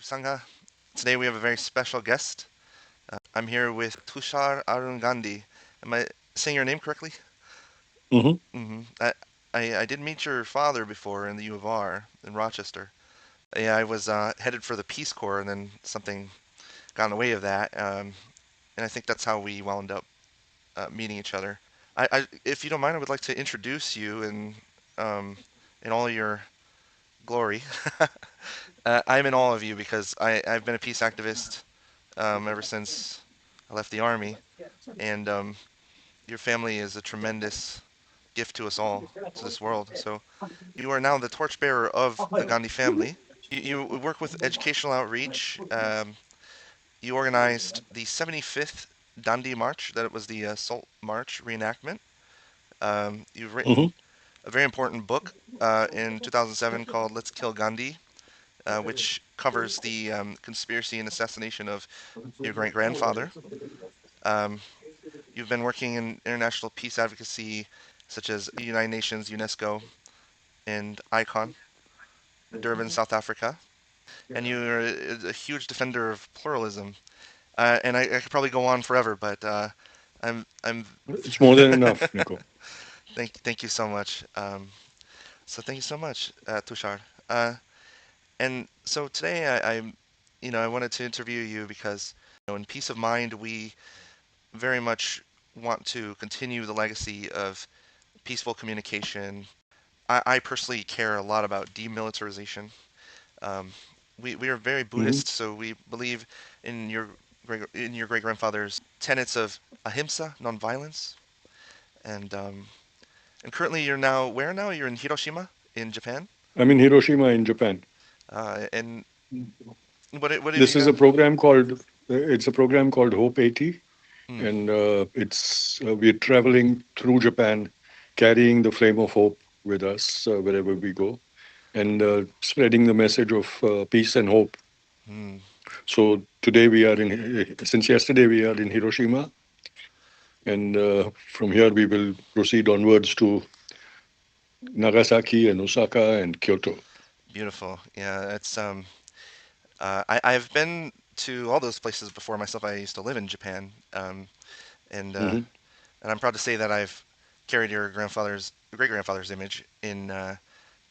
Sangha. Today we have a very special guest. I'm here with Tushar Arun Gandhi. Am I saying your name correctly? Hmm. hmm I, I did meet your father before in the U of R in Rochester. Yeah, I was headed for the Peace Corps, and then something got in the way of that. And I think that's how we wound up meeting each other. If you don't mind, I would like to introduce you um, in all your glory. I'm in awe of you because I've been a peace activist ever since I left the army, and your family is a tremendous gift to us all, to this world. So you are now the torchbearer of the Gandhi family. You work with educational outreach. You organized the 75th Dandi March, that it was the Salt March reenactment. You've Hmm. written a very important book in 2007 called Let's Kill Gandhi, which covers the conspiracy and assassination of your great grandfather. Um, you've been working in international peace advocacy, such as United Nations, UNESCO, and ICON, Durban, South Africa. And you're a huge defender of pluralism. And I could probably go on forever, but I'm It's more than enough, Nico. thank you so much. So thank you so much, Tushar. Uh, and so today I wanted to interview you because in Peace of Mind we very much want to continue the legacy of peaceful communication. I personally care a lot about demilitarization. Um, we are very Hmm. Buddhist, so we believe in your great grandfather's tenets of ahimsa, nonviolence, and and currently you're now where now? You're in Hiroshima in Japan. I'm in Hiroshima in Japan. And what have you This is a done? program called it's a program called Hope 80, Hmm. and it's we're traveling through Japan, carrying the flame of hope with us wherever we go, and spreading the message of peace and hope. Hmm. So today we are in since yesterday we are in Hiroshima, and from here we will proceed onwards to Nagasaki and Osaka and Kyoto. Beautiful. Yeah, it's I've been to all those places before myself. I used to live in Japan, and uh, Hmm. and I'm proud to say that I've carried your great grandfather's image in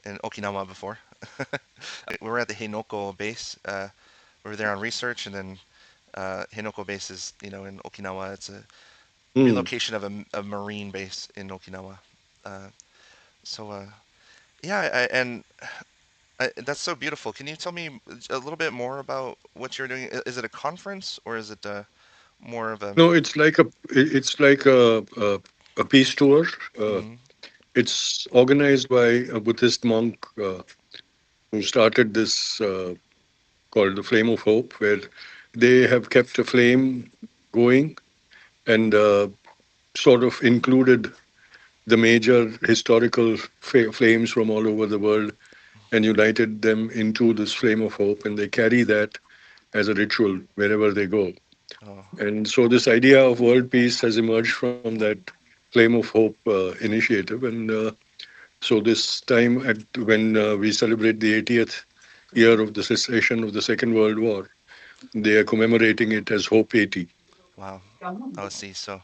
Okinawa before. We were at the Hinoko base. We were there on research, and then Hinoko base is in Okinawa. It's a Mm. relocation of a marine base in Okinawa. Uh, so yeah, that's so beautiful. Can you tell me a little bit more about what you're doing? Is it a conference or is it more of a? No, it's like a peace tour. Uh, Mm, it's organized by a Buddhist monk who started this called the Flame of Hope, where they have kept a flame going and sort of included the major historical flames from all over the world and united them into this flame of hope, and they carry that as a ritual wherever they go. oh, And so this idea of world peace has emerged from that Flame of Hope initiative. And so this time, when we celebrate the 80th year of the cessation of the Second World War, they are commemorating it as Hope 80. wow. Oh, let's see. So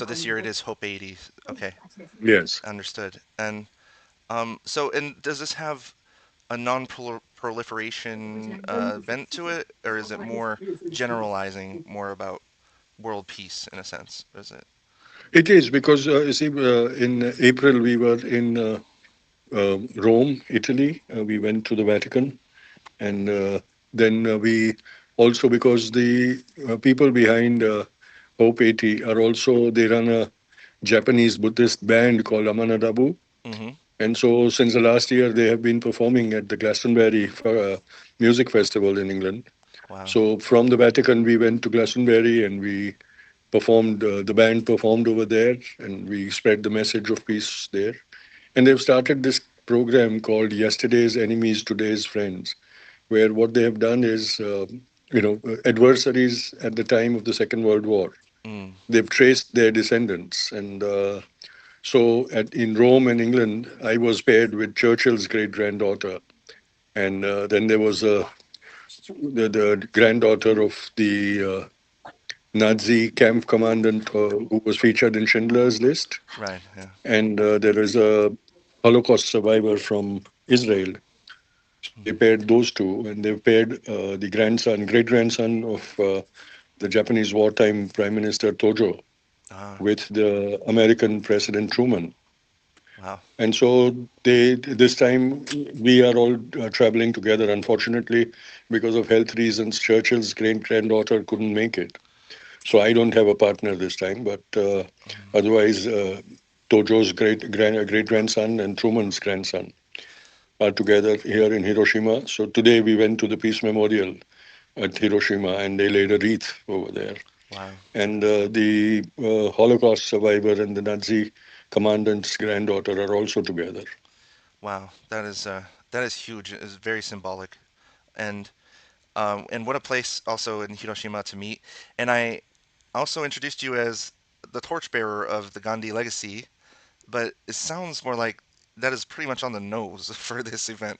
this year it is Hope 80. Okay, Yes. understood. And does this have a non-proliferation bent to it, or is it more generalizing, more about world peace in a sense? Or is it? It is because, you see, in April we were in Rome, Italy. We went to the Vatican. And then we also, because the people behind Hope 80 are also, they run a Japanese Buddhist band called Amanadabu. Mm-hmm. And so since the last year, they have been performing at the Glastonbury Music Festival in England. Wow. So from the Vatican, we went to Glastonbury and we performed, the band performed over there, and we spread the message of peace there. And they've started this program called Yesterday's Enemies, Today's Friends, where what they have done is, adversaries at the time of the Second World War. Mm. They've traced their descendants. And in Rome and England, I was paired with Churchill's great-granddaughter. And then there was a the granddaughter of the Nazi camp commandant who was featured in Schindler's List. Right. Yeah. And there is a Holocaust survivor from Israel. So they Mm. paired those two, and they paired the grandson, great grandson of the Japanese wartime Prime Minister Tojo Ah. with the American President Truman. Wow. And so they this time we are all traveling together. Unfortunately, because of health reasons, Churchill's great granddaughter couldn't make it. So I don't have a partner this time, but Mm. otherwise, Tojo's great grandson and Truman's grandson are together here in Hiroshima. So today we went to the Peace Memorial at Hiroshima, and they laid a wreath over there. Wow. And the Holocaust survivor and the Nazi commandant's granddaughter are also together. Wow. That is huge. It's very symbolic. And what a place also in Hiroshima to meet. And I also introduced you as the torchbearer of the Gandhi legacy, but it sounds more like that is pretty much on the nose for this event.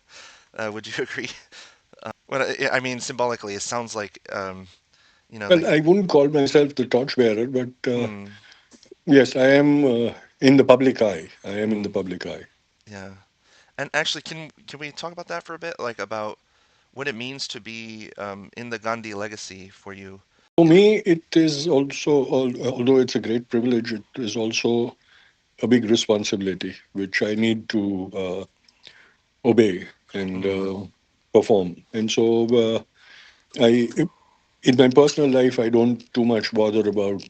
Would you agree? I mean, symbolically, it sounds like Well, like I wouldn't call myself the torchbearer, but mm, yes, I am in the public eye. I am in the mm, public eye. yeah. And actually, can we talk about that for a bit? Like about what it means to be in the Gandhi legacy for you? For me, it is also, although it's a great privilege, it is also a big responsibility, which I need to obey and Mm, perform. And so, I, in my personal life, I don't too much bother about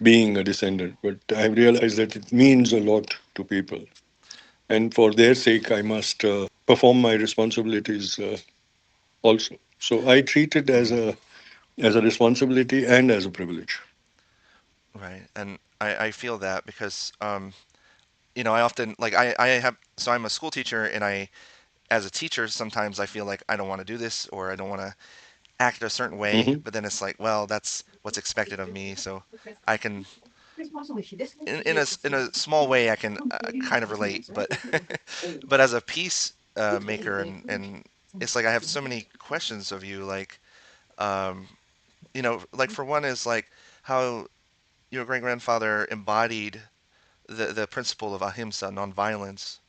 being a descendant, but I've realized that it means a lot to people, and for their sake, I must perform my responsibilities also. So I treat it mm, as a responsibility and as a privilege. right. And I feel that because I often like I have so I'm a school teacher and I as a teacher sometimes I feel like I don't want to do this or I don't want to act a certain way, Hmm. but then it's like, well, that's what's expected of me, so I can in a small way I can kind of relate, but but as a peace maker and it's like I have so many questions of you, like um, like for one is like how your great grandfather embodied the principle of ahimsa, nonviolence,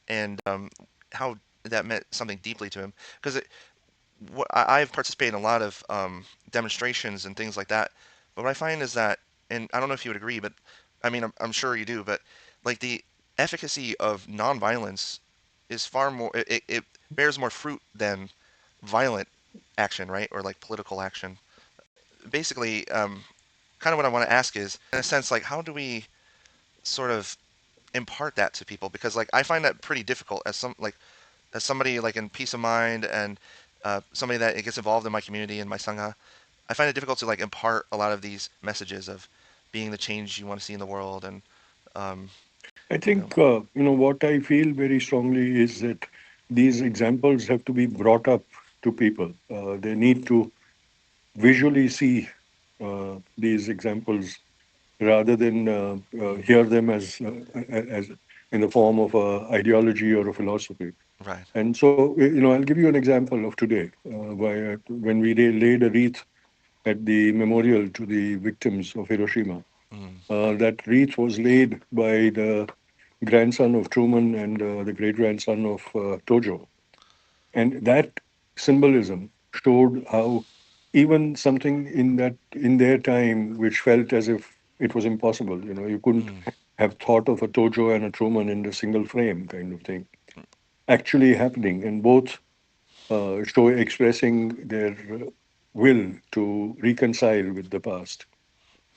and how that meant something deeply to him. Because I've participated in a lot of demonstrations and things like that. But what I find is that, and I don't know if you would agree, but I mean, I'm sure you do, but like the efficacy of nonviolence is far more, it bears more fruit than violent action, right? Or like political action. Basically, kind of what I want to ask is, in a sense, like, how do we sort of impart that to people? Because like I find that pretty difficult as somebody like in peace of mind and somebody that gets involved in my community and my sangha. I find it difficult to like impart a lot of these messages of being the change you want to see in the world, and um, I you know, think what I feel very strongly is that these examples have to be brought up to people. They need to visually see these examples rather than mm, hear them as in the form of a ideology or a philosophy. right, And so, I'll give you an example of today. When we laid a wreath at the memorial to the victims of Hiroshima, mm, that wreath was laid by the grandson of Truman and the great grandson of Tojo. And that symbolism showed how even something in their time which felt as if it was impossible, you couldn't mm, have thought of a Tojo and a Truman in a single frame kind of thing, actually happening, and both show expressing their will to reconcile with the past.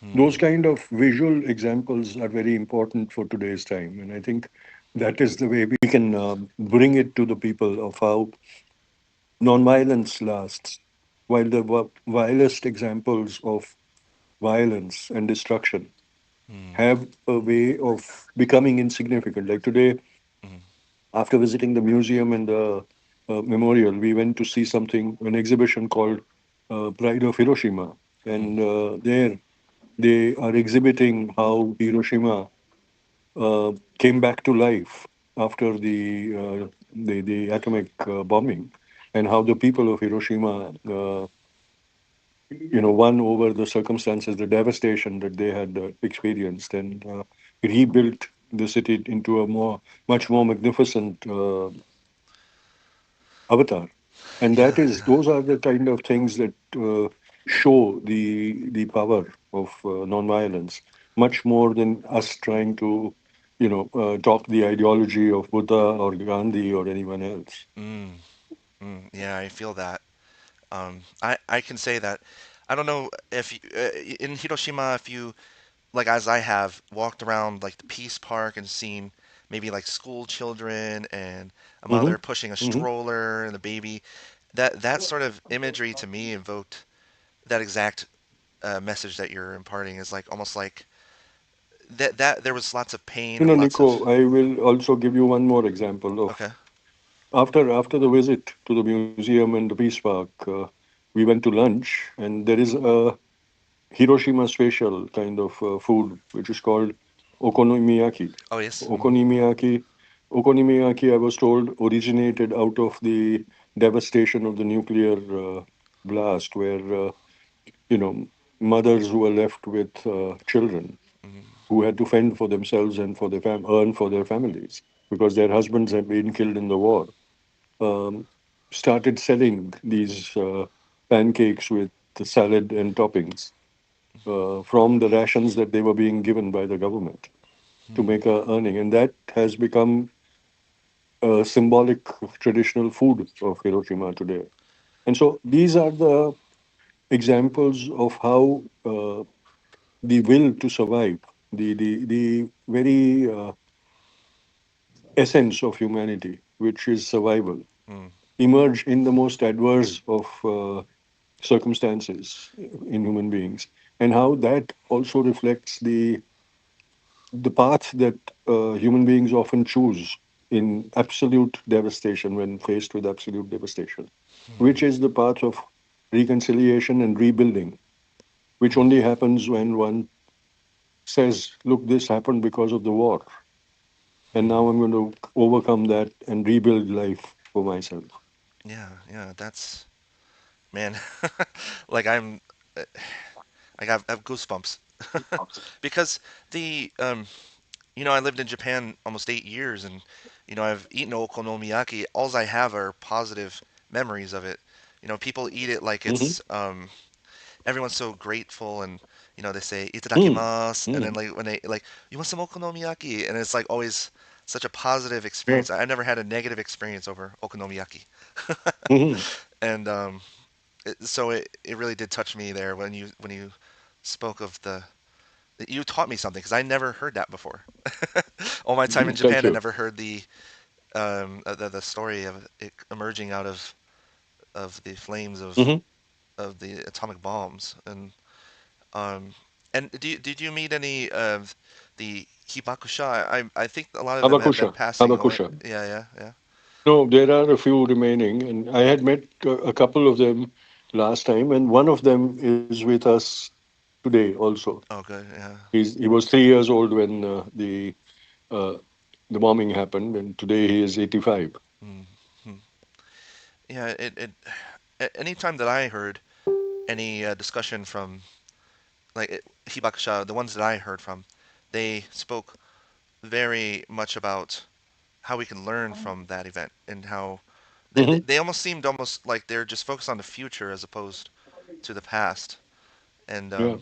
mm, Those kind of visual examples are very important for today's time, and I think that is the way we can bring it to the people of how nonviolence lasts, while the vilest examples of violence and destruction mm, have a way of becoming insignificant. Like today, mm, after visiting the museum and the memorial, we went to see an exhibition called Pride of Hiroshima. mm, And there they are exhibiting how Hiroshima came back to life after the atomic bombing. and how the people of Hiroshima, won over the circumstances, the devastation that they had experienced, and rebuilt the city into a much more magnificent avatar. And Yeah, yeah. those are the kind of things that show the power of nonviolence, much more than us trying to, talk the ideology of Buddha or Gandhi or anyone else. Mm, yeah, I feel that. I can say that. I don't know if in Hiroshima, if you like as I have walked around like the Peace Park and seen maybe like school children and a Hmm. mother pushing a Hmm. stroller and a baby. That sort of imagery to me evoked that exact message that you're imparting is like almost like that there was lots of pain and lots of Nico, I will also give you one more example of okay. after the visit to the museum and the Peace Park. We went to lunch, and there is a Hiroshima special kind of food which is called okonomiyaki. Oh yes. Okonomiyaki, okonomiyaki, I was told, originated out of the devastation of the nuclear blast, where mothers who were left with children Mm-hmm. who had to fend for themselves and for earn for their families because their husbands had been killed in the war, um, started selling these pancakes with the salad and toppings from the rations that they were being given by the government to Hmm. make a earning, and that has become a symbolic traditional food of Hiroshima today. And so these are the examples of how the will to survive, the very essence of humanity, which is survival, Hmm. emerge in the most adverse of circumstances in human beings, and how that also reflects the path that human beings often choose in absolute devastation when faced with absolute devastation, which is the path of reconciliation and rebuilding, which Hmm. only happens when one says, look, this happened because of the war, and Hmm. now I'm going to overcome that and rebuild life for myself. Yeah, yeah, that's man. like I'm uh, have goosebumps because the I lived in Japan almost 8 years, and I've eaten okonomiyaki. Alls I have are positive memories of it. People eat it like Hmm. it's everyone's so grateful, and they say Hmm. itadakimasu, and Hmm. then like when they like you want some okonomiyaki, and it's like always such a positive Yeah. experience. I've never had a negative experience over okonomiyaki, Hmm. and so it really did touch me there when you spoke of the you taught me something because I never heard that before. All my time in Thank Japan, I you. never heard the story of it emerging out of the flames Hmm. of the atomic bombs. Um and did you meet any of the hibakusha? I think a lot of them have been Habakusha. passing away. Habakusha. Yeah, yeah, yeah. No, there are a few remaining, and I had met a couple of them last time, and one of them is with us today also. Oh, good. Yeah. He was 3 years old when uh, the bombing happened, and today he is 85. Mm-hmm. Yeah. Anytime that I heard any discussion from hibakusha, the ones that I heard from, they spoke very much about how we can learn from that event and how Hmm. they almost seemed almost like they're just focused on the future as opposed to the past. And Yeah,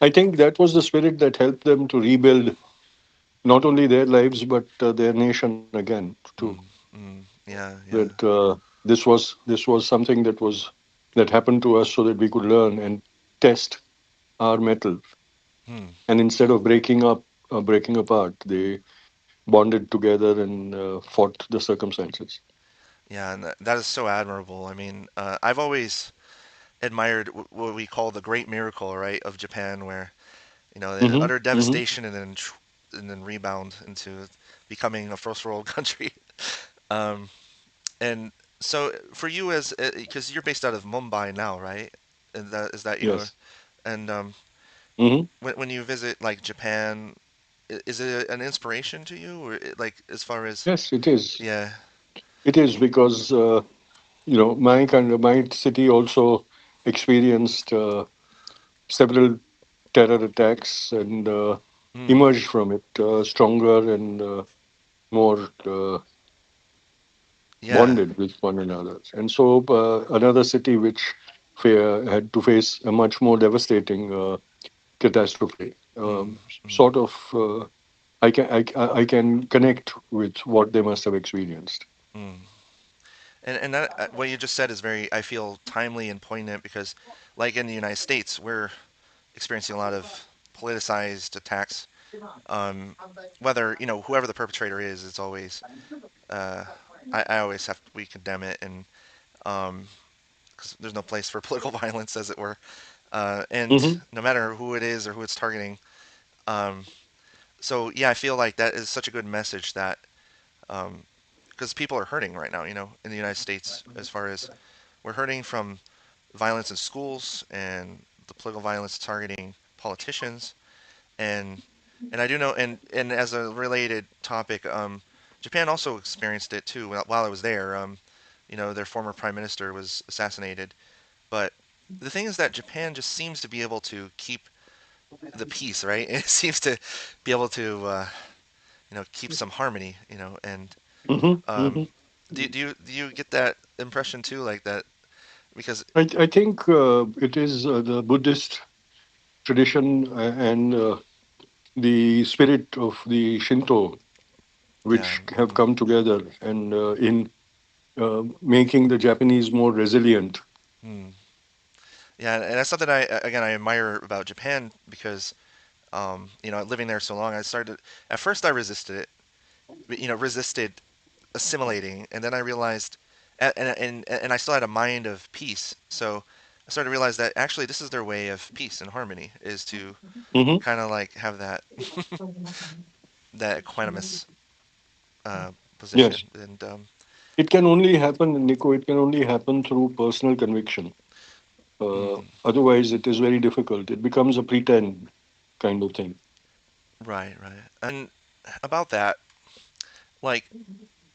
I think that was the spirit that helped them to rebuild not only their lives but their nation again too. yeah, That yeah. this was something that happened to us so that we could learn and test our metal. Hmm. And instead of breaking apart, they bonded together and fought the circumstances. Yeah, and that is so admirable. I mean, I've always admired what we call the great miracle, right, of Japan, where the Hmm. utter Hmm. devastation and then rebound into becoming a first world country. Um, And so for you as because you're based out of Mumbai now, right? And that is that your Yes. and Hmm. when you visit like Japan, is it an inspiration to you, or like as far as Yes, it is. yeah, It is because my city also experienced several terror attacks and Mm, emerged from it stronger and more yeah. bonded with one another. And so another city which had to face a much more devastating catastrophe. Mm, mm, Sort of, I can connect with what they must have experienced. mm. And that, what you just said is very, I feel, timely and poignant because, like in the United States, we're experiencing a lot of politicized attacks. Um, whether whoever the perpetrator is, it's always uh, I always have we condemn it and because there's no place for political violence, as it were. And Hmm. no matter who it is or who it's targeting. Um, so yeah, I feel like that is such a good message that because people are hurting right now, in the United States, as far as we're hurting from violence in schools and the political violence targeting politicians, and and I do know, and as a related topic, Japan also experienced it too while I was there. Their former prime minister was assassinated, but the thing is that Japan just seems to be able to keep the peace, right? It seems to be able to, keep some harmony, and Hmm. um, Hmm. do you get that impression too, like that? Because I think it is the Buddhist tradition and the spirit of the Shinto yeah, which have come together and in making the Japanese more resilient. mm, yeah, and that's something I admire about Japan because living there so long, I started at first I resisted it, resisted assimilating, and then I realized, and I still had a mind of peace, so I started to realize that actually this is their way of peace and harmony is to Hmm. kind of like have that equanimous uh, position, Yes, and it can only happen, Nico. It can only happen through personal conviction. mm, Otherwise, it is very difficult. It becomes a pretend kind of thing. right, and about that, like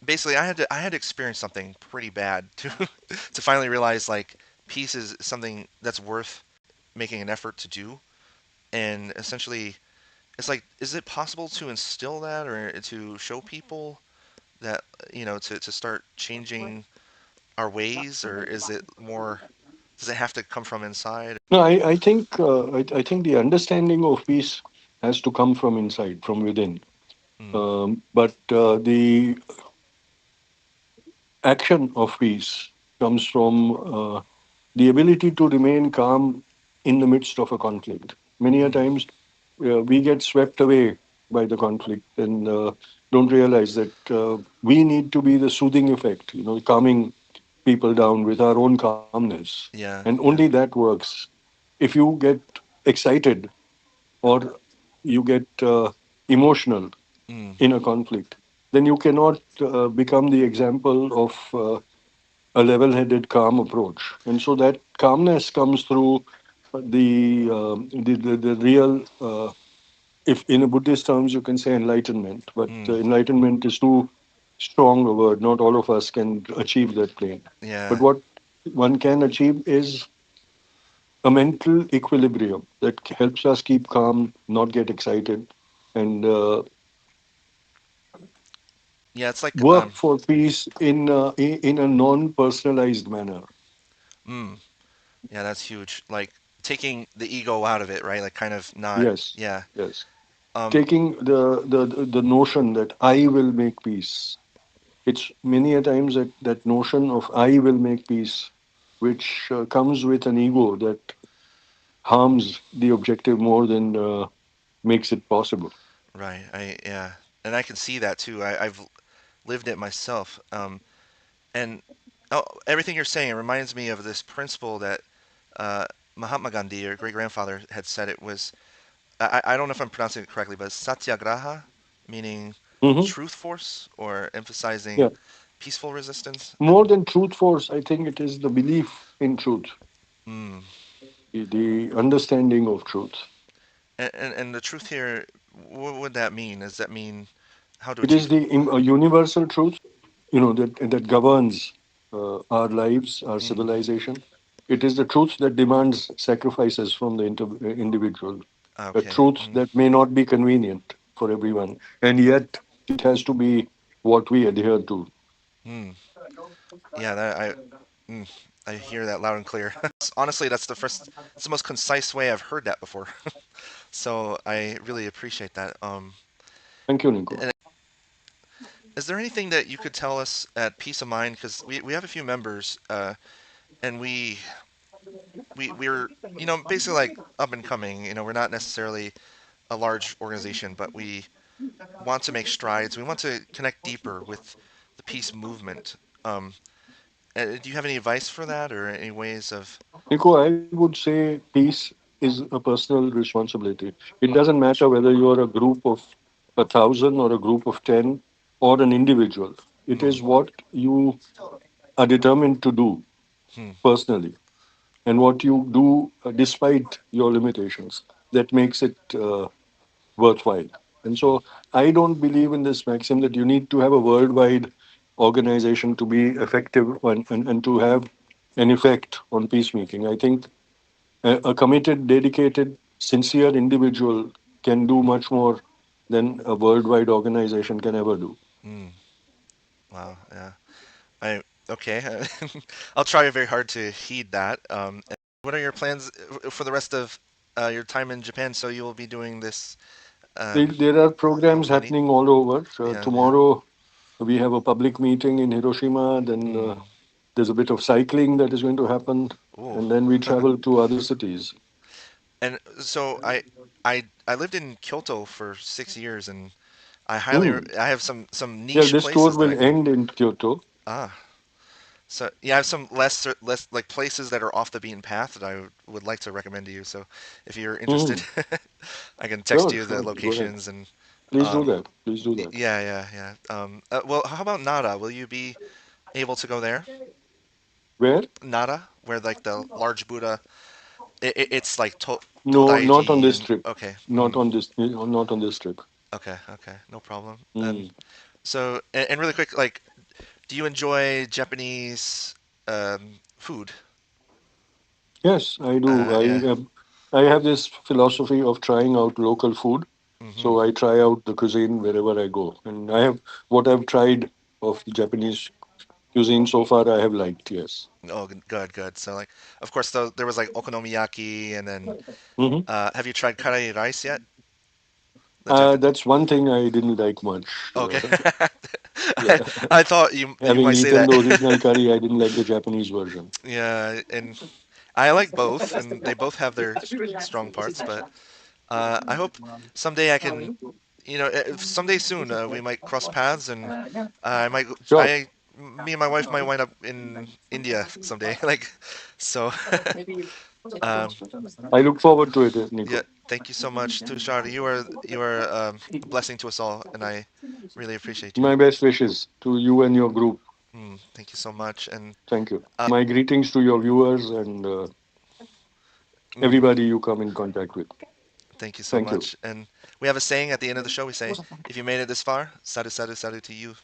basically I had to experience something pretty bad to to finally realize like peace is something that's worth making an effort to do, and essentially it's like, is it possible to instill that or to show people that, to start changing our ways, or is it more, does it have to come from inside? No, I think the understanding of peace has to come from inside, from within. Mm, But the action of peace comes from the ability to remain calm in the midst of a conflict. Many a mm, times we get swept away by the conflict and don't realize that we need to be the soothing effect, calming people down with our own calmness. And yeah, only yeah, that works. If you get excited or you get emotional mm, in a conflict, then you cannot become the example of a level-headed, calm approach. And so that calmness comes through the real, if in a Buddhist terms, you can say enlightenment, but mm, enlightenment is too strong a word. Not all of us can achieve that plane. But yeah, what one can achieve is a mental equilibrium that helps us keep calm, not get excited, and yeah. It's like, work for peace in a non-personalized manner. mm, yeah, that's huge. Like taking the ego out of it, right? Like kind of not, Yes, yeah, yes. um, Taking the notion that I will make peace. It's many a times that notion of I will make peace, which comes with an ego that harms the objective more than makes it possible. right. Yeah, and I can see that too. I've lived it myself. And oh, everything you're saying, it reminds me of this principle that uh, Mahatma Gandhi, your great grandfather, had said. It was, I don't know if I'm pronouncing it correctly, but satyagraha, meaning Hmm. truth force or emphasizing Yeah. peaceful resistance. More than truth force, I think it is the belief in truth, Mm, the understanding of truth. and the truth here, what would that mean? Does that mean how to It is achieve? the a universal truth, that governs. our lives, our Mm, civilization. It is the truth that demands sacrifices from the individual, a okay. truth that may not be convenient for everyone, and yet it has to be what we adhere to. Mm, yeah, mm, I hear that loud and clear. Honestly, it's the most concise way I've heard that before. So I really appreciate that. Thank you, Nico. And is there anything that you could tell us at Peace of Mind? Because we have a few members, and we're basically like up and coming. We're not necessarily a large organization, but we want to make strides. We want to connect deeper with the peace movement. Um, do you have any advice for that, or any ways of? Nico, I would say peace is a personal responsibility. It doesn't matter whether you're a group of 1,000 or a group of 10 or an individual. It Mm, is what you are determined to do hmm, personally and what you do despite your limitations that makes it worthwhile. And hmm, so I don't believe in this maxim that you need to have a worldwide organization to be effective and to have an effect on peacemaking. I think a committed, dedicated, sincere individual can do much more than a worldwide organization can ever do. mm. Wow, yeah. I okay. I'll try very hard to heed that. And what are your plans for the rest of your time in Japan? So you will be doing this There are programs meeting? happening all over. Yeah, yeah. Tomorrow, we have a public meeting in Hiroshima. Then Mm. there's a bit of cycling that is going to happen. Ooh. And then we travel to other cities. And so I lived in Kyoto for 6 years, and Hmm. I have some Yeah, niche this tour places that I will can. end in Kyoto. Ah, so yeah, I have some less like places that are off the beaten path that I would like to recommend to you. So if you're interested, Hmm. I can text Sure, you the sure. Go ahead. locations and Please do um, that. Please do that. yeah, yeah, yeah. Well, how about Nara? Will you be able to go there? Where? Nara, where like the large Buddha, it's like No, not on Todaiji this and trip. okay, Not on this. Not on this trip. okay, okay, no problem. And Hmm. so, and really quick, like, do you enjoy Japanese food? Yes, I do. Yeah. I have this philosophy of trying out local food. Hmm. So I try out the cuisine wherever I go, and I have what I've tried of the Japanese cuisine so far. I have liked. Yes. Oh, good, good. So like, of course, there was like okonomiyaki, and then Hmm. have you tried curry rice yet? The Jap That's one thing I didn't like much. Okay. Yeah. I thought you Having might say eaten that. the original curry, I didn't like the Japanese version. Yeah, and I like both, and they both have their strong parts. But I hope someday I can, if someday soon we might cross paths, and I might, Sure. me and my wife might wind up in India someday. Like, so, um, I look forward to it, yeah. Nico. Thank you so much, Tushar. You are a blessing to us all, and I really appreciate you. My best wishes to you and your group. Thank you so much, and Thank you. My greetings to your viewers and mm, everybody you come in contact with. thank you so Thank you. much. And we have a saying at the end of the show. We say, "If you made it this far, sadu sadu sadu to you."